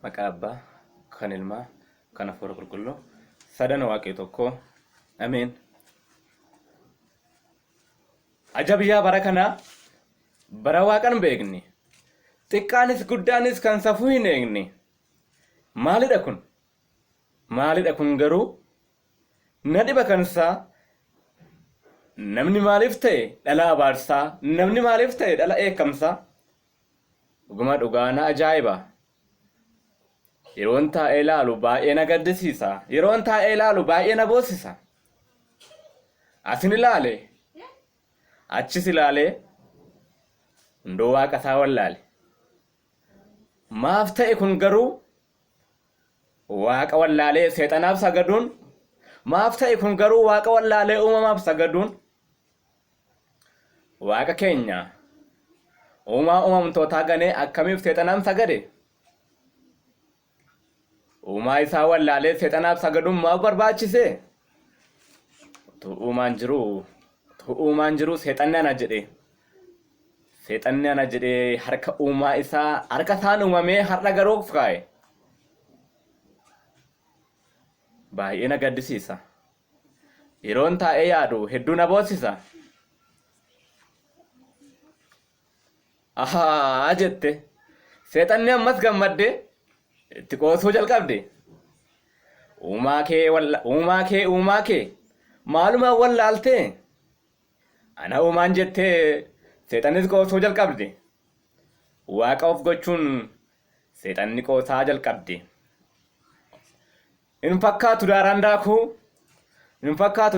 Maqaa Abbaa, kan Ilmaa, kan Hafuura Qulqulluu, sadan Waaqii tokkoo. Ameen. Ajabiyyaa bara kanaa bara Waaqan beekne, xiqqaanis guddaanis kan safuu hin eegne. Maalidha kun? Maalidha kun garuu? Na dhiba kansaa namni maaliif ta'e dhala abaarsaa, namni maaliif ta'e dhala eekamsaa? Dhuguma dhugaa na ajaa'iba. Yeroon taa'ee ilaalu baay'ee na gaddisiisa. Yeroon taa'ee ilaalu baay'ee na boosisa. Asin ilaale, achis ilaale, hundoo waaqa isaa wallaale. Maaf ta'e kun garuu waaqa wallaalee seexanaaf sagaduun? Maaf ta'e kun garuu waaqa wallaalee uumamaaf sagaduun? Waaqa keenya uumaa uumamtootaa ganee akkamiif seexanaaf sagade? Uumaa isaa wallaalee seexanaaf sagaduun maaf barbaachise? Utuu uumaan jiru seexanni ana jedhe. Seexanni ana jedhee harka uumaa isaa harka isaan uumamee har'a garuu kaa'e. Baay'ee na gaddisiisa. Yeroon taa'ee yaadu hedduu na boosisa. Ahaa jette. Seexanni ammas gammaddee itti qoosuu jalqabde. Uumaa kee maalumaan wallaaltee? Ana uumaan jettee seexannis qoosuu jalqabde. Waaqa of gochuun seexanni qoosaa jalqabde. Hin fakkaatu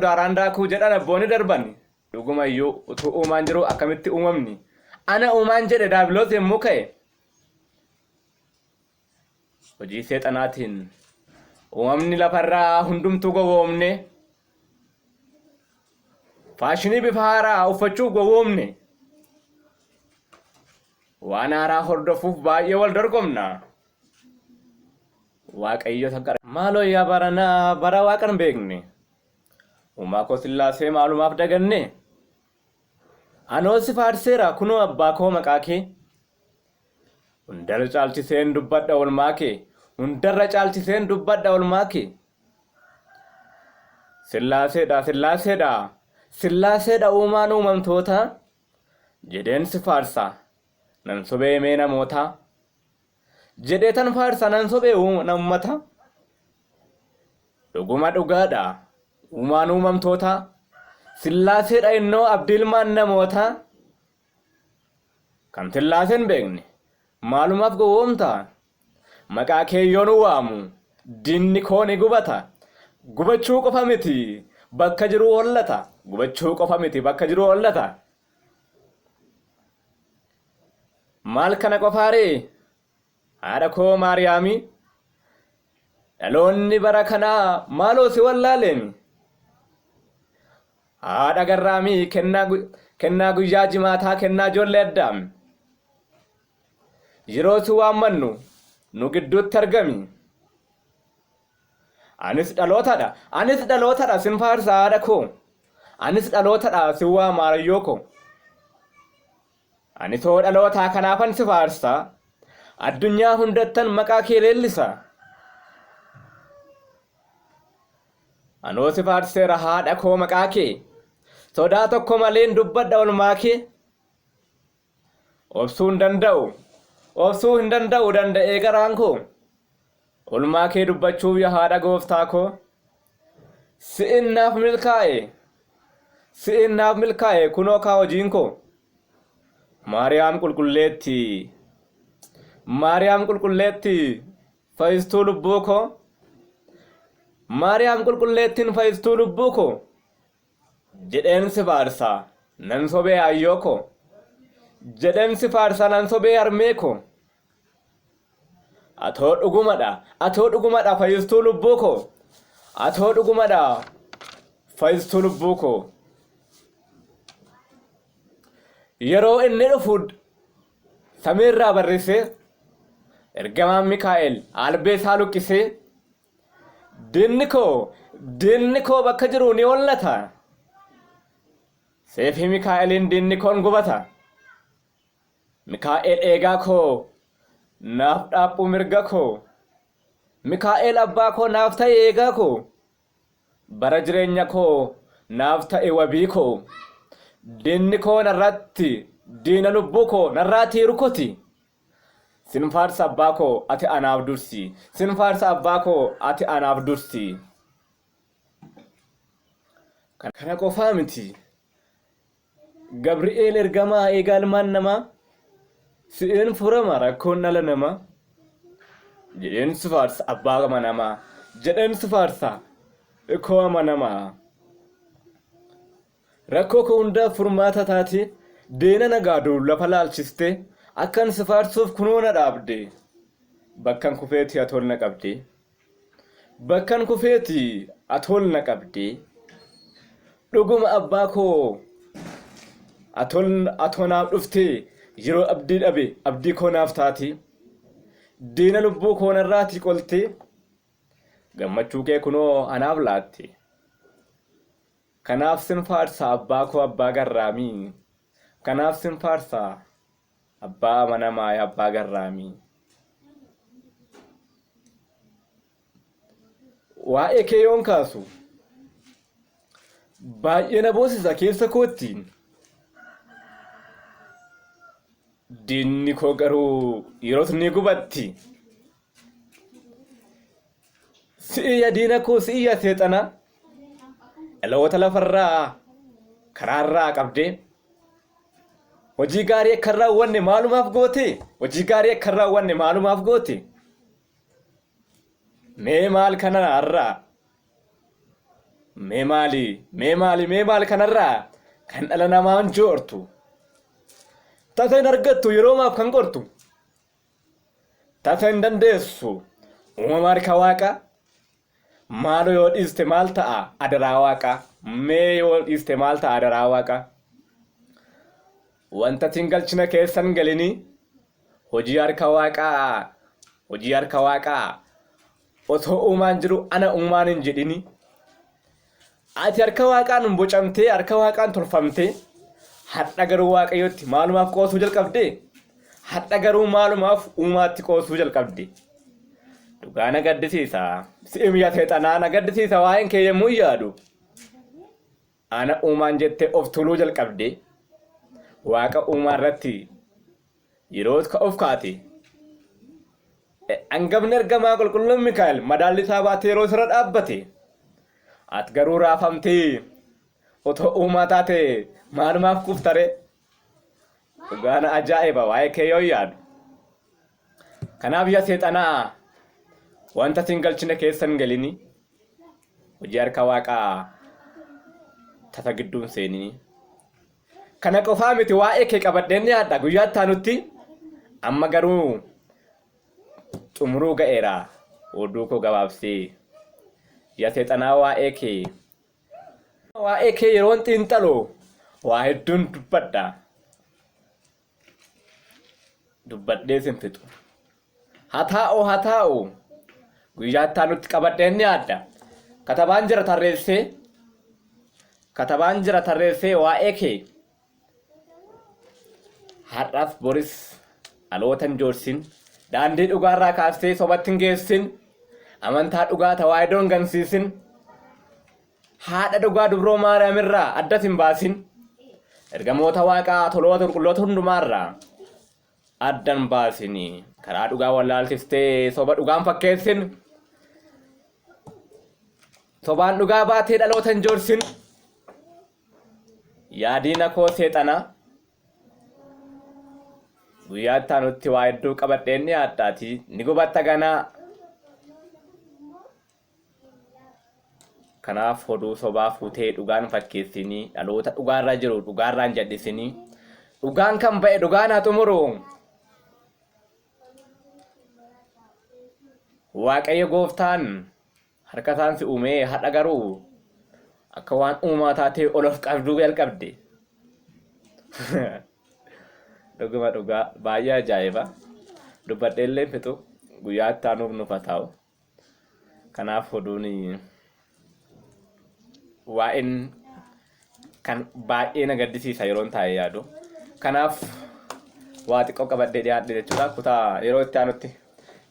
daaraan daakuu jedhan abboonni darban. Dhugumayyuu utuu uumaan jiru akkamitti uumamni? Ana uumaan jedhe daabiloos yommuu ka'e. Hojii seexanaatiin uumamni lafarraa hundumtuu gowwoomne. Faashinii bifa haaraa uffachuuf gowwoomne. Waan haaraa hordofuuf baay'ee wal dorgomna. Waaqayyo takka maaloo yaa baranaa bara waaqan beekne. Uumaa koo Sillaasee maalumaaf daganne. Anoo si faarseera kunoo abbaa koo maqaa kee. Hundarra caalchiseen dubbadha oolmaa kee. Hundarra caalchiseen dubbadha oolmaa kee. Sillaaseedha uumaan uumamtoota. Jedheen si faarsa nan sobee mee namoota. Jedheetan faarsa nan sobee namoota. Dhuguma dhugaadha uumaan uumamtoota. Sillaaseedha innoo abdii ilmaan namoota. Kan Sillaaseen beekne maalumaaf gowwoomta? Maqaa kee yoo nu waamu diinni koo ni gubata. Gubachuu qofa miti bakka jiru hollata. Gubachuu qofa miti bakka jiru hollata. Maal kana qofaaree? Haadha koo Maariyaamii. Dhaloonni bara kanaa maaloo si wallaaleemi? Haadha garraamii kennaa guyyaa jimaataa kennaa ijoollee addaam. Yeroo si waammannu nu gidduutti argami. Anis dhalootadha sin faarsa haadha koo. Anis dhalootadha sin waama hariyyoo koo. Anisoo dhalootaa kanaafan si faarsa. Addunyaa hundattan maqaa kee leellisa. Anoo si faarseera haadha koo maqaa kee. Sodaa tokko maleen dubbadha oolmaa kee. Obsuu hin danda'u danda'ee garaan koo. Oolmaa kee dubbachuuf yaa haadha gooftaa koo. Si'in naaf milkaa'e kunoo kaa hojiin koo. Maariyaam qulqulleetti fayyistuu lubbuu koo. Maariyaam qulqulleettiin fayyistuu lubbuu koo. Jedheen si faarsa nan sobee hayyoo koo. Jedheen si faarsa nan sobee harmee koo. Atoo dhugumadha fayyistuu lubbuu koo. Atoo dhugumadha fayyistuu lubbuu koo. Yeroo inni dhufu samiirraa barrisee ergamaan Mikaa'el albee isaa luqqisee. Diinni koo bakka jiru ni hollata. Seefii Mikaa'eliin diinni koon gubata. Mikaa'el eegaa koo naaf dhaabbuu mirga koo. Mikaa'el abbaa koo naaf ta'e eegaa koo. Bara jireenya koo naaf ta'e wabii koo. Diinni koo narratti diina lubbuu koo narratti rukoti. Sin faarsa abbaa koo ati anaaf dursi. Sin faarsa abbaa koo ati anaaf dursi. Kana qofaa miti. Gabri'eel ergamaa eegaa ilmaan namaa. Si'een furama rakkoon dhala namaa. Jedheen si faarsa abbaa amanamaa. Jedheen si faarsa koo amanamaa. Rakkoo koo hundaaf furmaata taate deena nagaaduu lafa laalchiste akkan si faarsuuf kunoo na dhaabde. Bakkan kufeeti atool na qabde. Bakkan kufeeti atool na qabde. Dhuguma abbaa koo atoo naaf dhufte yeroo abdii dhabe abdii koo naaf taati. Diina lubbuu koo narraati qolte gammachuu kee kunoo anaaf laatte. Kanaaf sin faarsa abbaa koo abbaa garraamii. Kanaaf sin faarsa abbaa amanamaa abbaa garraamii. Waa'ee kee yoon kaasu baay'ee na boosisa keessa kootti. Diinni koo garuu yeroos ni gubatti. Si'iyya diina koo si'iyya seexana. Dhaloota lafarraa karaarraa qabdee. Hojii gaarii akka raawwanne maalumaaf goote. Hojii gaarii akka raawwanne maalumaaf goote. Mee maal kanarraa? Mee maali kanarraa kan dhala namaan joortu. Tasa hin argattu yeroo maaf kan qortu. Tasa hin dandeessu uumama harka waaqa. Maaloo yoo dhiiste maal ta'a adaraa waaqa. Mee yoo dhiiste maal ta'a adaraa waaqa. Wanta sin galchina keessan galini hojii harka waaqaa otoo uumaan jiru ana uumaan hin jedhini. Ati harka waaqaan bocamtee harka waaqaan tolfamtee hadha garuu waaqayyotti maalumaaf qoosuu jalqabde. Hadha garuu maalumaaf uumaatti qoosuu jalqabde. Dhugaa na gaddisiisa. Si'imya seexanaa na gaddisiisa waa'een kee yommuu yaadu. Ana uumaan jettee of tuluu jalqabde. Waaqa uumaa irratti yeroo of kaate. Angafni ergamaa qulqulluun Mikaa'el madaalli isaa baatee yeroo sirra dhaabbate. Ati garuu raafamtee otoo uumaa taate maalumaaf kuftare. Dhugaan ajaa'iba waa'ee kee yoo yaadu. Kanaaf yaa seexanaa wanta sin galchina keessan galini hojii harka waaqaa tasa gidduun seenini. Kana qofaa miti waa'ee kee qabadheen yaadda guyyaa taanutti. Amma garuu xumuruu ga'eera oduu koo gabaabsee. Yaa seexanaa waa'ee kee yeroon xiinxaloo waa hedduun dubbadha. Dubbadhee sin fixu. Haa taa'u guyyaa taanutti qabadheen yaadda. Katabaan jira tarreessee waa'ee kee. Har'aaf boris dhaloota hin joorsin. Daandii dhugaarraa kaastee sobatti hin geessin. Amantaa dhugaa tawaahidoo hin gansiisin. Haadha dhugaa dubroo Maariyaamirraa addas hin baasin. Ergamoota waaqaa toloota qulqulloota hundumaarraa addan baasini. Karaa dhugaa wallaalchiftee soba dhugaan fakkeessin. Sobaan dhugaa baatee dhaloota hin joorsin. Yaadiina koo seexanaa. Guyyaa taanutti waa hedduu qabadheen yaaddaati ni gubatta ganaa. Kanaaf oduu sobaa fuutee dhugaan fakkeessinii dhaloota dhugaarra jiru dhugaarraan jal'isinii. Dhugaan kan ba'e dhugaan haa xumuru. Waaqayyo gooftaan harka isaan si uumee hadha garuu akka waan uumaa taatee olof qabduu jalqabde. Dhuguma dhugaa baay'ee ajaa'iba. Dubbadheellee fixu guyyaa itti aanuuf nuuf haa ta'u. Kanaaf oduun waa'een kan baay'ee na gaddisiisa yeroon taa'ee yaadu. Kanaaf waa xiqqoo qabadhee dhiyaadhe jechuudha. Kutaa yeroo itti aanutti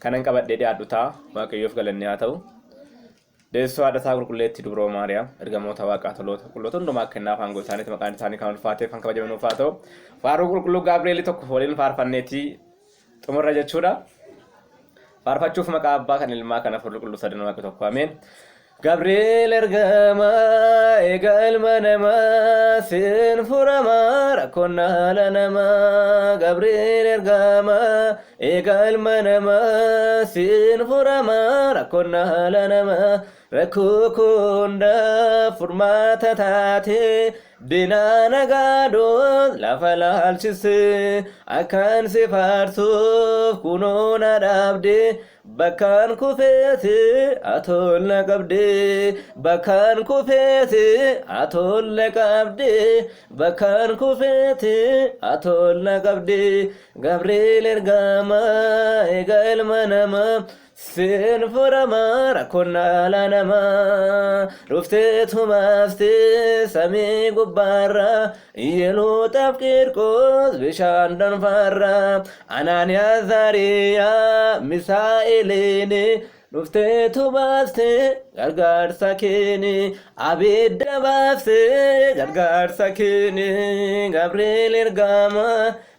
kanan qabadhee dhiyaadhu ta'a waaqayyoof galanni haa ta'u. Deessoo haadha isaa qulqulleetti dubroo Maariyaam ergamoota waaqaa toloota qulqulloota hundumaa kennaa afaan gosaaniitti maqaan isaanii kan ulfaateef kan kabajaman haa ta'u. Faaruu qulqulluu Gaabri'eel tokko waliin faarfanneetii xumurra jechuudha. Faarfachuuf maqaa abbaa kan ilmaa kan afur qulqulluu sadan waaqa tokko ameen. Gabriel ergama egal manama sin furama rakonna lanama. Gabriel ergama egal manama sin furama rakonna lanama. Rakukunda furmata taate dinana gado lafalaalchise akan si faarsuuf kunona dhabde. Bakkaan kufeeti atolle qabde bakkaan kufeeti atolle qabde bakkaan kufeeti atolle qabde. Gabriel ergama egal manama sin furama rakonna lanama. Rufteetu maafte samii gubbaarra yelootaf Qirqos bishaan danfarra. Anaaniyaa Zaariyaa Misaa'eeliini dhufteetu baaste gargaarsa keeni abidda baaste gargaarsa keeni. Gabriel ergama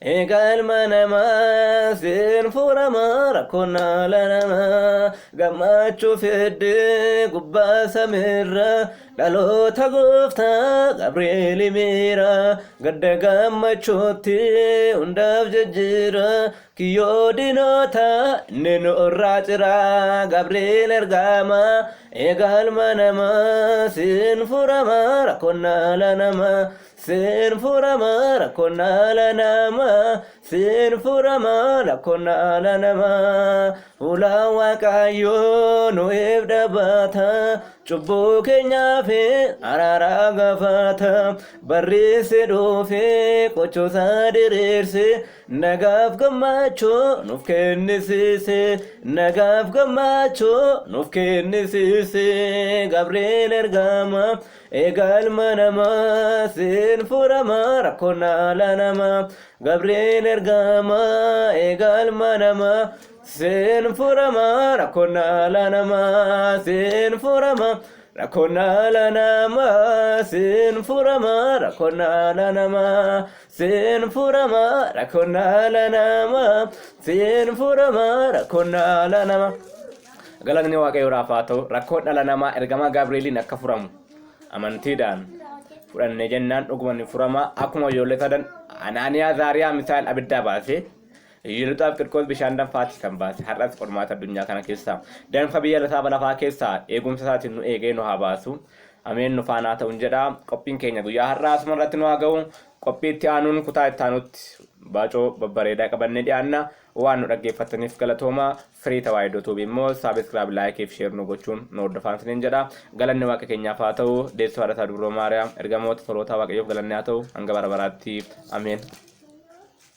egal manama sin furama rakonna lanama. Gammachuu fedde gubbaa samiirra dhaloota gooftaa Gabriel miira. Gadda gammachuutti hundaaf jijjiira kiyyoo dinoota inni nurraa cira. Gabriel ergama egal manama sin furama rakonna lanama. Sin furama rakonna lanama sin furama rakonna lanama. Fuula Waaqayyoo nu eebdabata cubbuu keenyaaf araara gaafata. Barreesse dhufe qochoota diriirse nagaaf gammachuu nuuf kennisiise nagaaf gammachuu nuuf kennisiise. Gabriel ergama egal manama sin furama rakonna lanama. Gabriel ergama egal manama sin furama rakonna lanama. Sin furama rakonna lanama sin furama rakonna lanama. Sin furama rakonna lanama sin furama rakonna lanama. Galanni waaqayyoodhaaf haa ta'u. Rakkoon dhala namaa ergama Gabrieliin akka furamu amantiidhaan fudhannee jennaan dhuguma ni furama. Akkuma ijoollee sadan Anaaniyaa Zaariyaa Misaa'eel abiddaa baase Yelootaf Qirqos bishaan danfaatti kan baase har'as qormaata addunyaa kana keessaa danfa biyya lafaa keessaa eegumsa isaatiin nu eegee nu haa baasu. Ameen nu faana ta'uun jedha. Qophiin keenya guyyaa har'aa asuma irratti nu haa ga'u. Qophii itti aanuun kutaa itti aanutti baacoo babbareedaa qabannee dhiyaanna. Waan nu dhaggeeffataniif galatooma. Firii Tawaahidoo Tuubii immoo saabskraayib laayikii fi sheer nu gochuun nu hordofaa isiniin jedha. Galanni waaqa keenyaaf haa ta'u. Deessoo haadha isaa dubroo Maariyaam ergamoota tolootaa waaqayyoof galanni haa ta'u hanga bara baraatti. Ameen.